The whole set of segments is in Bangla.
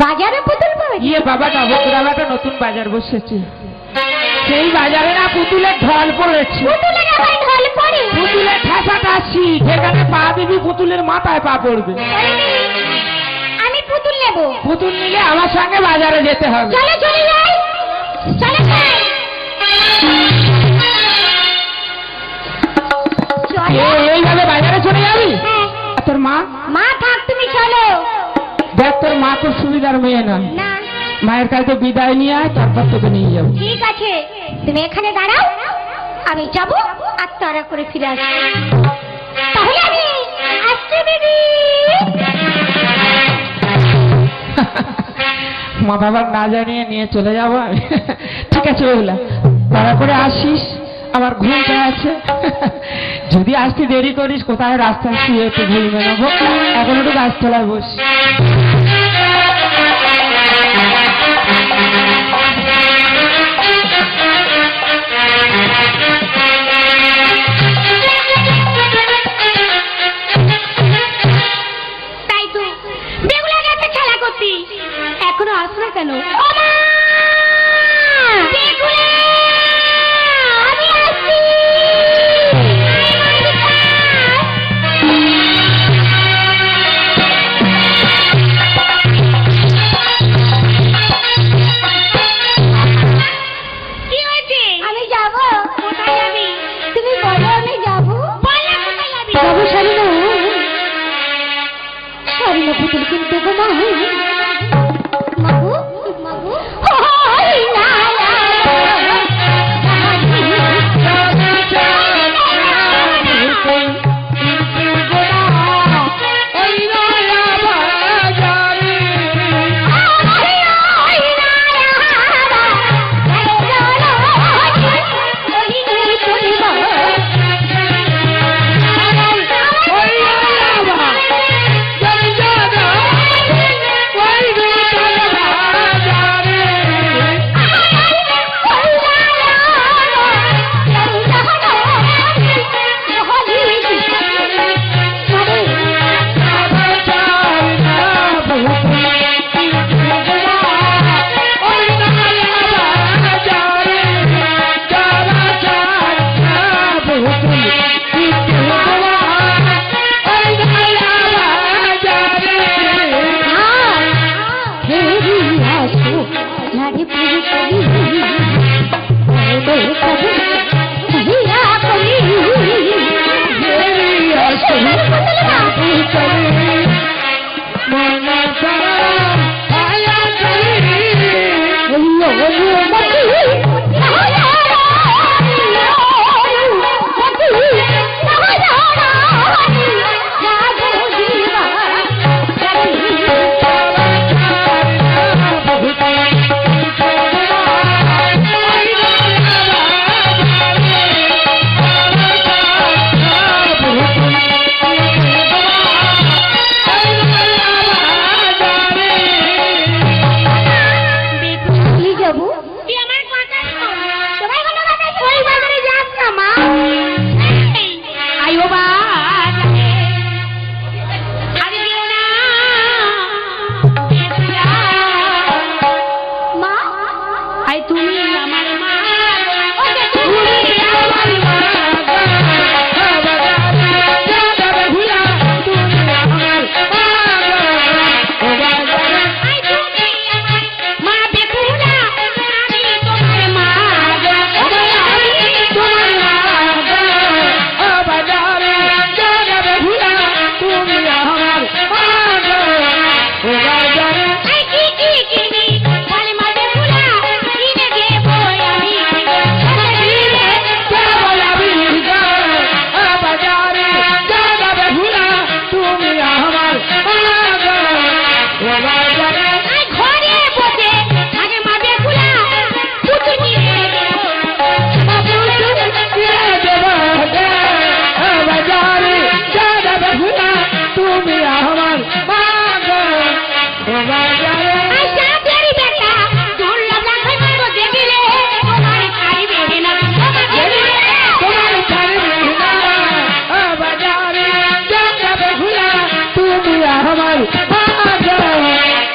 বাজারে পুতুল পাওয়া যায়? ইয়ে বাবা নবগ্রাম একটা নতুন বাজার বসেছে, সেই বাজারে না পুতুলের ঢল পড়েছে। পুতুলের আবার ঢল পড়ে? পুতুলের ঠাসাঠাসি, যেখানে পা দিবি পুতুলের মাথায় পা পড়বে। আমি পুতুল নেব। পুতুল নিলে আমার সঙ্গে বাজারে যেতে হবে। চলো চলে যাই, চলে যাই। এইভাবে বাজারে চলে যাবি? তোর মা? মা থাক, তুমি চলো। দেখ তোর মা তোর সুবিধার মেয়ে না, মায়ের কাছে বিদায় নিয়ে আয়, তারপর তোকে নিয়ে যাবো। ঠিক আছে, তুমি এখানে দাঁড়াও, আমি যাবো আর তাড়া করে ফিরে আসবো। তাহলে আমি আসছি দিদি। মা বাবার না জানিয়ে নিয়ে চলে যাবো আমি। ঠিক আছে ওগুলা তাড়া করে আসিস, আমার ঘুমটা আছে। যদি আসতে দেরি করিস কোথায় রাস্তায় শুয়ে একটু ঘুরবে নেবো, এখন একটু গাছতলায় বস। তাই তো বেগুলা গাছে খেলা করতি, এখনো আস না কেন? পুতুল কিনতে গো মা। মাগু মাগু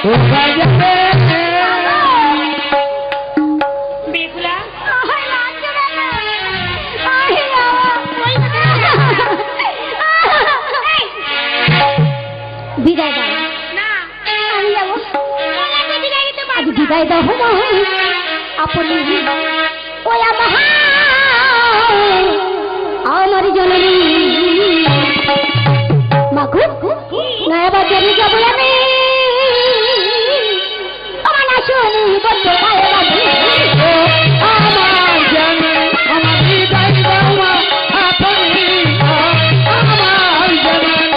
Oh, বিদায় দাও মা আপনি ওই আমার জননী মাগো নয়া বাজারে যাবো আমি আমার আসনি বন্ধ পায়ে বাঁধি আমার জননী আমার বিদায় দাও মা আপনি আমার জননী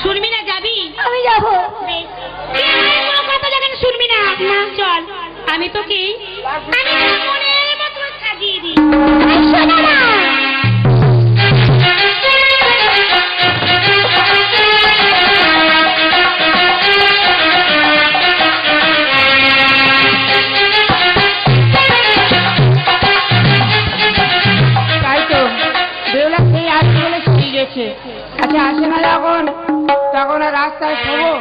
শুনবি না যাবি আমি যাবো কথা যখন শুনবি না চল আমি তোকে মনের মতো সাজিয়ে দিই আচ্ছা আসে না যখন তখন রাস্তায় শোবো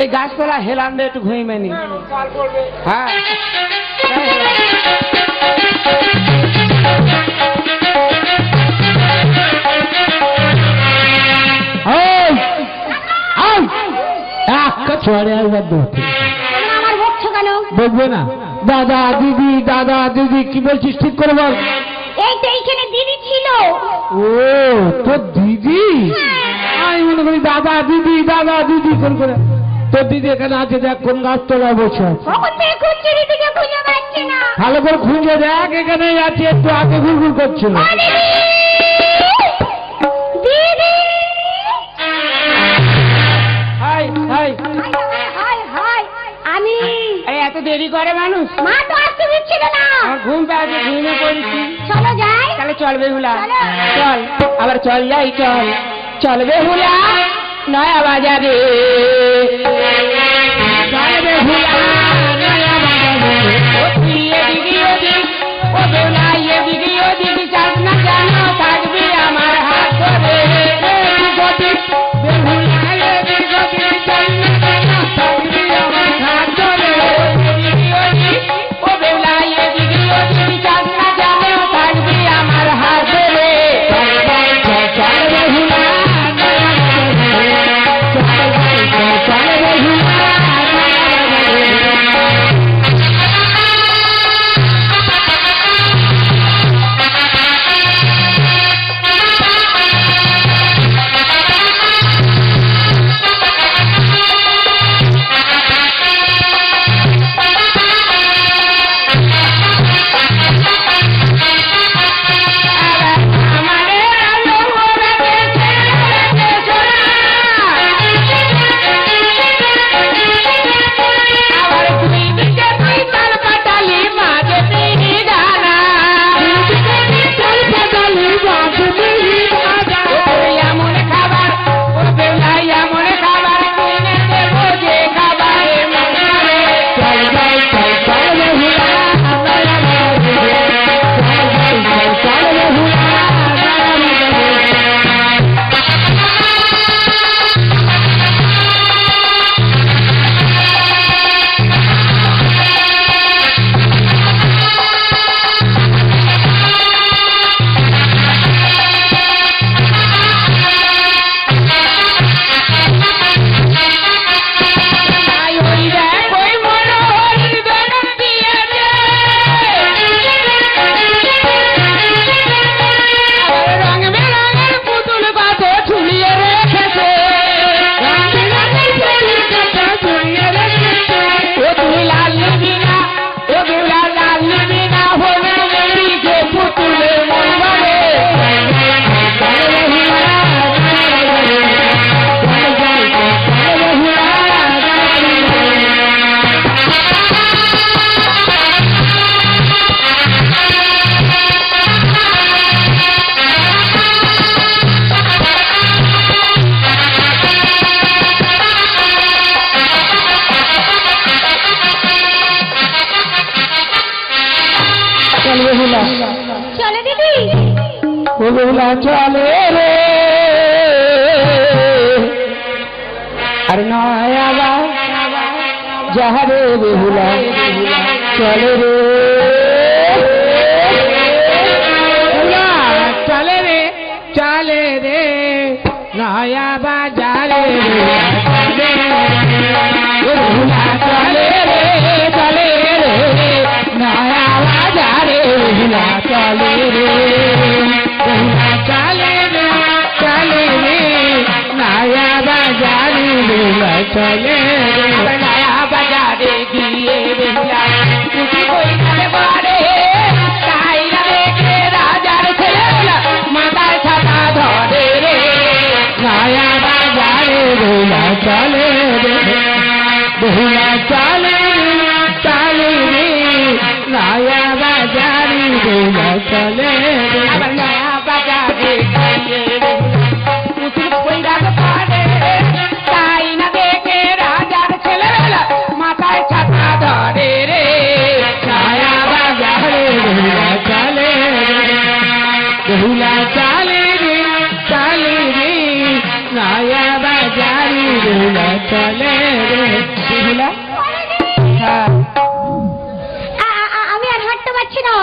এই গাছপালা হেলান দিয়ে একটু ঘুমিয়ে মেনি হ্যাঁ আমার বকছো কেন বলবে না দাদা দিদি কি বলছিস ঠিক করে বল এই তো এইখানে দিদি ছিল ও তোর দিদি আমি মনে করি দাদা দিদি করে তোর দিদি এখানে আছে দেখ কোন গাছ তলায় বসে আছে ভালো করে খুঁজে দেখ এখানে আছে একটু আগে ঘুরঘুর করছিল আমি এত দেরি করে মানুষ মা তো আসতে দিচ্ছিল না আমার ঘুম পেয়েছে ঘুমে পড়েছি চলো যাই তাহলে চল বেহুলা চল আবার চল যাই চল বেহুলা নয়া বাজারে চল বেহুলা নয়া বাজারে এদিকে ওদিক ও বেহুলা এদিকে ওদিক চাস না জানো থাকবি আমার হাত ধরে বেহুলা এদিক ওদিক চাস না জানো থাকবি আমার হাত ধরে এদিকে ওদিক ও বেহুলা এদিকে ওদিক চাস না জানো থাকবি আমার হাত ধরে চল বেহুলা চল বেহুলা বেহুলা চলে রে আর নয় আবার যাহারে বেহুলা চলে রে চলে রে চলে রে নয়া বাজারে বেহুলা চলে রে চলে রে নয়া বাজারে বেহুলা চলে রে বেহুলা চলে রে চলে রে নয়া বাজারে বেহুলা চলে রে নয়া বাজারে গিয়ে বেহুলা তুই কই কালে বাড়ে তাই না দেখে রাজার ছেলেবেলা মাথায় ছাতা ধরে রে নয়া বাজারে বেহুলা চলে রে বেহুলা চলে চলে রে নয়া বাজারে বেহুলা চলে রে নয়া বাজারে গিয়ে পুতুল কইরা পারে তাই না দেখে রাজার ছেলেবেলা মাথায় ছাতা ধরে রে নয়া বাজারে বেহুলা চলে রে বেহুলা চলে রে চলে রে নয়া বাজারে বেহুলা চলে রে বেহুলা হ্যাঁ আমি আর হাঁটতে পারছি না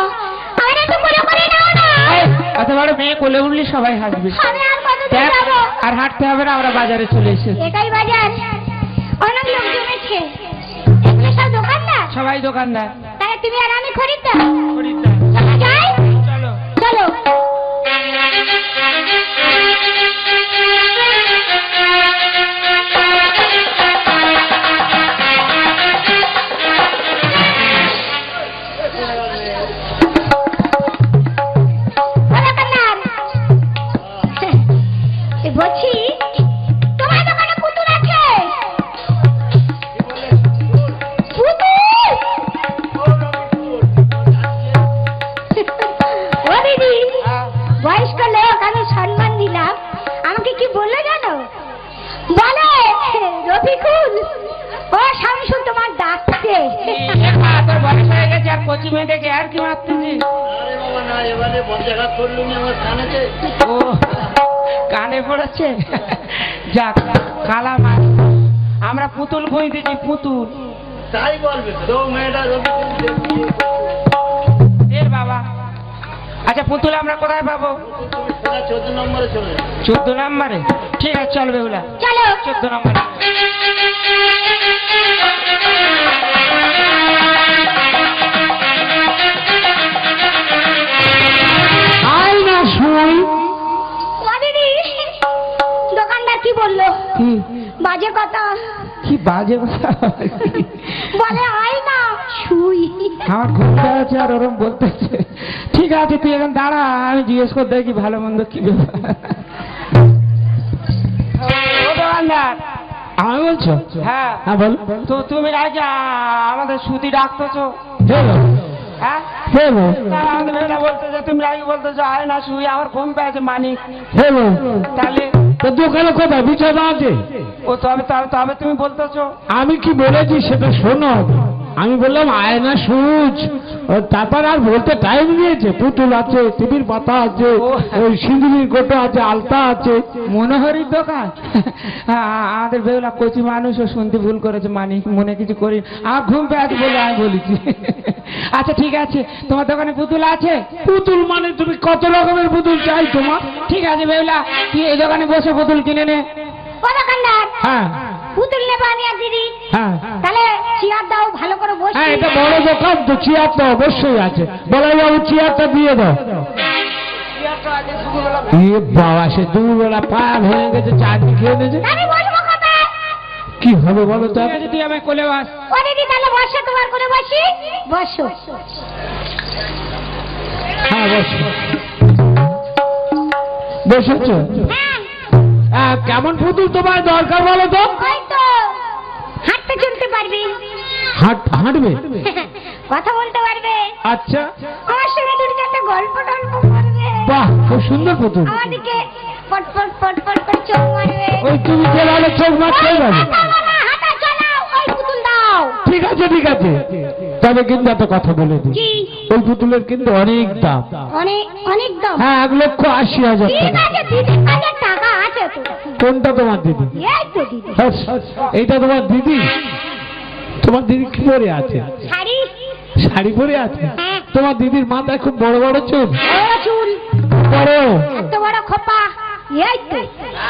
আমার একটু কোলে করে নাও না এত বড় মেয়ে কোলে উঠলে সবাই হাসবে আমি আর কতদূর দেখ, যাবো আর হাঁটতে হবে না আমরা বাজারে চলে এসেছি এটাই বাজার অনেক লোক জমেছে এখানে সব দোকানদার সবাই দোকানদার তাই তুমি আর আমি খরিদ্দার খরিদ্দার চলো যাই চলো চলো বলছি তোমার দোকানে পুতুল আছে ও দিদি বয়স্ক লোক আমি সম্মান দিলাম আমাকে কি বললো জানো বলে রফিকুল ও শামসু তোমার ডাকছে তোর বয়স হয়ে গেছে আর কচি মেয়েটাকে আর কি মারতেছি ও কানে পড়েছে যাক কালা মাছ আমরা পুতুল খুঁই দিচ্ছি পুতুল তাই বলবে তো মেয়েটা এর বাবা আচ্ছা পুতুল আমরা কোথায় পাবো 14 নম্বরে চলে 14 নম্বরে ঠিক আছে চল বেহুলা চলো 14 নম্বরে আয় না শুই ও দিদি দোকানদার কি বললো কি বাজে কথা কি বাজে কথা বলে আয় না শুই আমার ঘুমটা আছে আর ওরম বলতেছে ঠিক আছে তুই এখন দাঁড়া আমি জিজ্ঞেস করে দেখি ভালো মন্দ কি ব্যাপার ও দোকানদার আমি বলছো হ্যাঁ হ্যাঁ বল তো তুমি আজ আমাদের সুতি ডাকতেছো হ্যাঁ আমাদের মেয়েরা বলতেছে তুমি আগে বলতেছো আয় না শুই আমার ঘুম পেয়েছে মানিক তাহলে তো দোকানে কোথায় বিছানা আছে? ও তবে তবে তবে তুমি বলতেছো আমি কি বলেছি সেটা শোনো। আমি বললাম আয়না সুচ, তারপর আর বলতে টাইম নিয়েছে। পুতুল আছে, টিভির পাতা আছে, ওই সিঁদুরির গোটা আছে, আলতা আছে। মনোহরির দোকান আমাদের বেহুলা কচি মানুষ ও শুনতে ভুল করেছে, মানি মনে কিছু করি। আমার ঘুম পেয়েছে বলে আমি বলেছি। আচ্ছা ঠিক আছে, তোমার দোকানে পুতুল আছে? পুতুল মানে তুমি কত রকমের পুতুল চাই তোমার? ঠিক আছে বেহুলা, তুই এই দোকানে বসে পুতুল কিনে নে। ও দোকানদার, হ্যাঁ পুতুল নেবো আমি আর দিদি। হ্যাঁ তাহলে চেয়ার দাও, ভালো করে বসি। হ্যাঁ, এটা বড় দোকান তো, চেয়ার তো অবশ্যই আছে। বলাই বাবু চেয়ারটা দিয়ে দাও। এ বাবা, সে দুবেলা পায়া ভেঙে গেছে, চাটনি খেয়ে নিয়েছে। আমি বসবো কবে? কি হবে বলো তো? ঠিক আছে, তুই আমায় কোলে বাস। ও দিদি তাহলে বসো, তোমার করে বসি। বসো। হ্যাঁ বসো। বসেছো? হ্যাঁ, কেমন পুতুল তোমার দরকার বলো তো? ওই তো হাঁটতে চলতে পারবি, হাঁটবে, কথা বলতে পারবে, আচ্ছা আমার সঙ্গে দুটো চারটে গল্প টল্প করবে। বাহ, খুব সুন্দর পুতুল। আমাদেরকে পট পট পট পট করে চোখ মারবে। ওই তুমি খেলালে চোখ মারতে ওই যাবে। হাঁটাবো না, হাঁটা চালাও, ওই পুতুল দাও। ঠিক আছে ঠিক আছে, তবে কিন্তু একটা কথা বলে দিই, কি? ওই পুতুলের কিন্তু অনেক দাম। অনেক অনেক দাম। হ্যাঁ, 1,80,000 ঠিক টাকা। আছে, দিদির কাছে টাকা আছে তো। কোনটা তোমার দিদি? এই তো দিদি। এইটা তোমার দিদি? তোমার দিদি কি পরে আছে? শাড়ি। শাড়ি পরে আছে? হ্যাঁ। তোমার দিদির মাথায় খুব বড় বড় চুল। বড় চুল, বড়, এত বড় খোপা। এই তো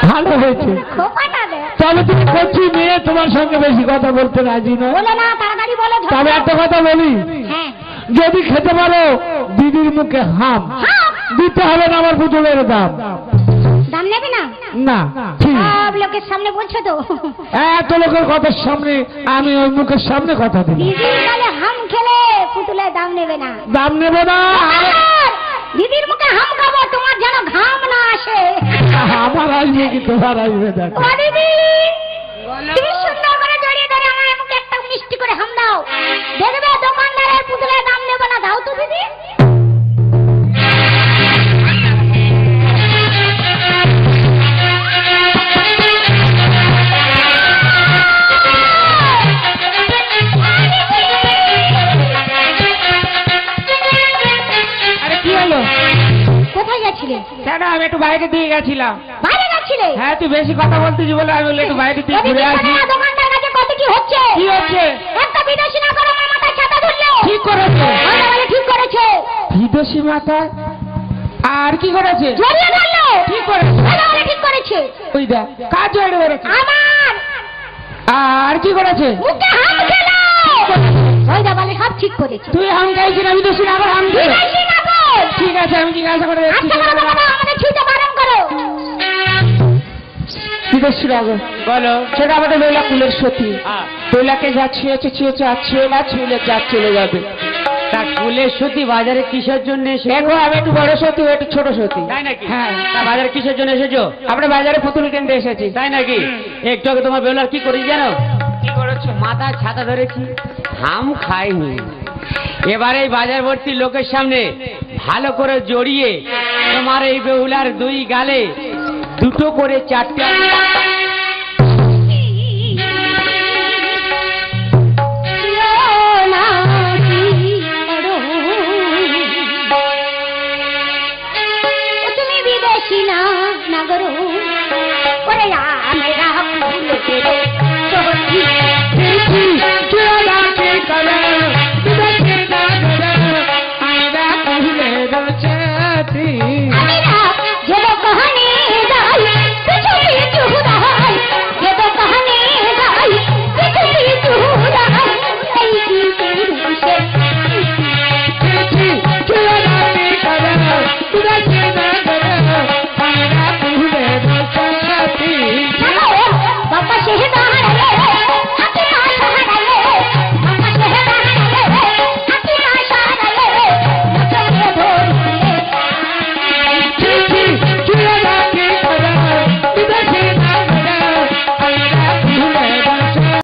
ভালো হয়েছে। খোপাটা দে। তবে তুমি কচি মেয়ে, তোমার সঙ্গে বেশি কথা বলতে রাজি নয়। বলে না, তাড়াতাড়ি বলে। তবে একটা কথা বলি, হ্যাঁ। যদি খেতে পারো দিদির মুখে হাম হাম। দিতে হবে না আমার পুতুলের দাম। দাম নেবে না? না, ঠিক। সব লোকের সামনে বলছো তো। এত লোকের কথার সামনে আমি ওই মুখের সামনে কথা দিই। দিদির গালে হাম খেলে পুতুলের দাম নেবে না। দাম নেব না। দিদির মুখে হাম খাবো, তোমার যেন ঘাম না আসে। আমার আসবে কি তোমার আসবে? দেখো ও দিদি, তুমি সুন্দর করে জড়িয়ে ধরে আমার মুখে একটা মিষ্টি করে হাম দাও। দেখবে দোকানদারের পুতুলের দাম নেবে না। দাও তো দিদি। আরে কি হলো? কোথায় গেছিলে? কেন? আমি একটু বাইরে দিয়ে গেছিলাম। বাইরে যাচ্ছিলে? হ্যাঁ, তুই বেশি কথা বলতেছি বলে আমি বললাম একটু বাইরে দিয়ে ওদিকে ঘুরে আসি। শোনো না, দোকানদার কাছে কত কি হচ্ছে। কি হচ্ছে? একটা বিদেশি না করে আমার মাথায় ছাতা ধরলো। ঠিক করেছে। আমার বলে ঠিক করেছে। বিদেশি মাথা আর কি করেছে? জড়িয়ে ধরলো। ঠিক করেছে। আমার বলে ঠিক করেছে। ওই দেখ, কাজ জড়িয়ে ধরেছে। আমার আর কি করেছে? মুখে হাম খেলো। ওই দা বলে সব ঠিক করেছে। তুই হাম খাইছি না বিদেশি না আবার হাম খেয়ে? বিদেশি না বল। ঠিক আছে, আমি জিজ্ঞাসা করে দেখছি। আচ্ছা বলো বাবা, আমাদের ছুঁতে বারণ করো। বিদেশি রাগো বলো। সেটা আমাদের লইলা কুলের সতী। লইলাকে যা ছুঁয়েছে ছুঁয়েছে, আর ছুঁয়ে না ছুঁলে যা চলে যাবে। তা কুলের সতী বাজারে কিসের জন্য এসে? দেখো, আমি একটু বড় সতী, ও একটু ছোট সতী। তাই নাকি? হ্যাঁ। তা বাজারে কিসের জন্য এসেছো? আমরা বাজারে পুতুল কিনতে এসেছি। তাই নাকি? একটু আগে তোমার বেলার কি করেছি জানো? কি করেছো? মাথায় ছাতা ধরেছি, হাম খাইনি। এবারে এই বাজার ভর্তি লোকের সামনে ভালো করে জড়িয়ে তোমার এই বেহুলার দুই গালে দুটো করে 4টে